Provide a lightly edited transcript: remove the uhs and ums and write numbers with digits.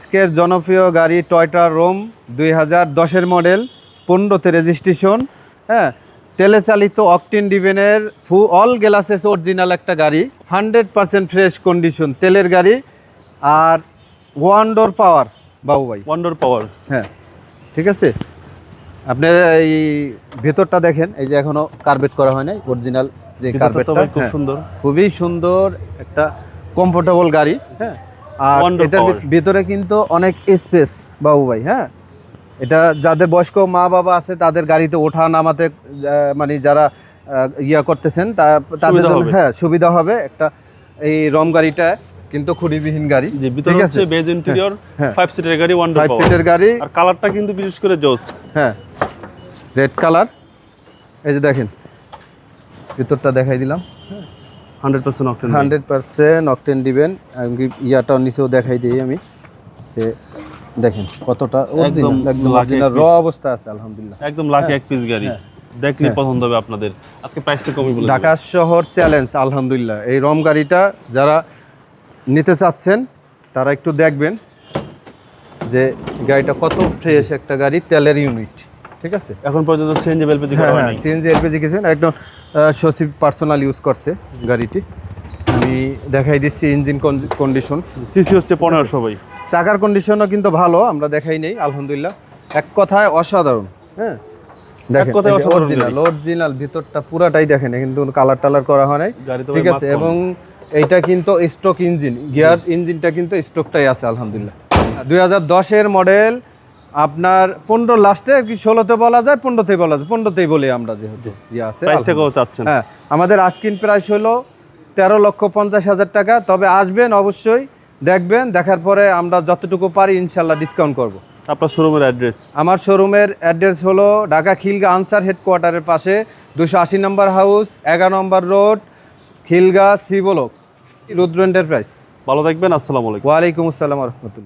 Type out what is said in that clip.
আজকের জনপ্রিয় গাড়ি টয়োটা রোম 2010-এর মডেল, 15তে রেজিস্ট্রেশন। হ্যাঁ, তেলে চালিত অকটেন ডিভেনের অল গ্লাসেস অরিজিনাল একটা গাড়ি, 100% ফ্রেশ কন্ডিশন তেলের গাড়ি। আর ওয়ান্ডার পাওয়ার বাবু ভাই, ওয়ান্ডার পাওয়ার। হ্যাঁ ঠিক আছে। আপনার এই ভেতরটা দেখেন, এই যে এখনো কার্পেট করা হয় নাই, অরিজিনাল যে কার্পেটটা খুব সুন্দর, খুবই সুন্দর একটা কমফোর্টেবল গাড়ি। হ্যাঁ, আর এটার ভিতরে কিন্তু অনেক স্পেস বাবু ভাই। হ্যাঁ, এটা যাদের বয়স্ক মা বাবা আছে তাদের গাড়িতে ওঠা নামাতে মানে যারা ইয়া করতেছেন তাদের জন্য হ্যাঁ সুবিধা হবে। একটা এই রম গাড়িটা কিন্তু খুঁটিবিহীন গাড়ি, ঠিক আছে, বেজ ইন্টেরিয়র, 5 সিটের গাড়ি, ওয়ান্ডার পাওয়ার 5 সিটের গাড়ি। আর কালারটা কিন্তু বিশেষ করে জোস, হ্যাঁ রেড কালার। এই যে দেখেন ভিতরটা দেখাই দিলাম, 100% অকটেন দিবেন। ইয়াটাও নিচেও দেখাই দিই আমি, যে দেখেন কতটা অরিজিনাল র অবস্থা আছে আলহামদুলিল্লাহ। একদম লাকি এক পিস গাড়ি, দেখলে পছন্দ হবে আপনাদের। আজকে প্রাইসটা কমই বলে ঢাকা শহর চ্যালেঞ্জ আলহামদুলিল্লাহ। এই রম গাড়িটা যারা নিতে চাচ্ছেন তারা একটু দেখবেন যে গাড়িটা কত ফ্রেশ একটা গাড়ি, তেলের ইউনিট, ঠিক আছে। এখন পর্যন্ত সিএনজি এলপিজি করা হয়নি, সিএনজি এলপিজি কিছু না, একদম সচিব পার্সোনাল ইউজ করছে গাড়িটি। আমি দেখাই দিচ্ছি ইঞ্জিন কন্ডিশন। সিসি হচ্ছে 1500 ভাই। চাকার কন্ডিশনও কিন্তু ভালো, আমরা দেখাই নেই আলহামদুলিল্লাহ। এক কথায় অসাধারণ। হ্যাঁ দেখেন অরিজিনাল ভিতরটা পুরাটাই দেখেন, কিন্তু কালার টালার করা হয় নাই, ঠিক আছে। এবং এইটা কিন্তু স্টক ইঞ্জিন, গিয়ার ইঞ্জিনটা কিন্তু স্টকটাই আছে আলহামদুলিল্লাহ। 2010-এর মডেল, আপনার 15 লাস্টে কি 16তে বলা যায়, 15তেই বলা যায়, 15তেই বলি আমরা, যেহেতু ইয়ে আছে। প্রাইসটাও চাচ্ছেন? হ্যাঁ, আমাদের আস্কিন প্রাইস হলো 13,50,000 টাকা। তবে আসবেন অবশ্যই, দেখবেন, দেখার পরে আমরা যতটুকু পারি ইনশাল্লাহ ডিসকাউন্ট করব। আপনার শোরুমের অ্যাড্রেস? আমার শোরুমের অ্যাড্রেস হলো ঢাকা খিলগা আনসার হেডকোয়ার্টারের পাশে, 280 নম্বর হাউস, 11 নম্বর রোড, খিলগা সি ব্লক, রুদ্র এন্টারপ্রাইজ। ভালো থাকবেন, আসসালামু আলাইকুম। ওয়ালাইকুম আসসালাম ওয়া রাহমাতুল্লাহ।